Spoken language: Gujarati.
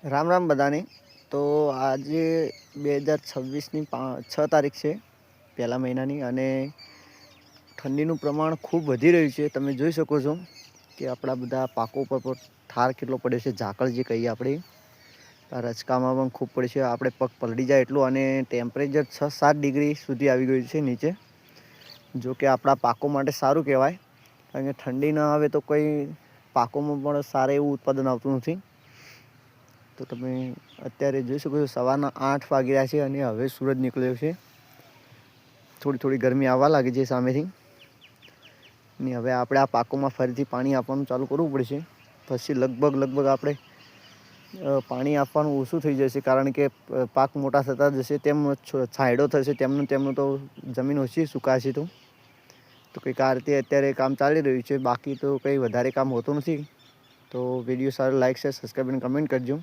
રામ રામ બધાને. તો આજે 2026ની 6 તારીખ છે, પહેલા મહિનાની, અને ઠંડીનું પ્રમાણ ખૂબ વધી રહ્યું છે. તમે જોઈ શકો છો કે આપણા બધા પાકો પર ઠાર કેટલો પડ્યો છે, ઝાકળ જે કહીએ આપણે. રચકામાં પણ ખૂબ પડે છે, આપણે પગ પલળી જાય એટલું, અને ટેમ્પરેચર 6-7 ડિગ્રી સુધી આવી ગયું છે નીચે. જો કે આપણા પાકો માટે સારું કહેવાય, કારણ કે ઠંડી ન આવે તો કોઈ પાકોમાં પણ સારું એવું ઉત્પાદન આવતું નથી. તો તમે અત્યારે જોઈ શકો છો, સવારના 8 વાગી રહ્યા છે અને હવે સૂરજ નીકળ્યો છે. થોડી ગરમી આવવા લાગી છે સામેથી, ને હવે આપણે આ પાકોમાં ફરીથી પાણી આપવાનું ચાલુ કરવું પડશે. પછી લગભગ આપણે પાણી આપવાનું ઓછું થઈ જશે, કારણ કે પાક મોટા થતા જશે તેમ છાંયડો થશે તેમનું તો જમીન ઓછી સુકાશે. તો કંઈક આ રીતે અત્યારે કામ ચાલી રહ્યું છે. બાકી તો કંઈ વધારે કામ હોતું નથી. તો વિડીયો સારો લાઈક, શેર, સબસ્ક્રાઈબ અને કમેન્ટ કરજો.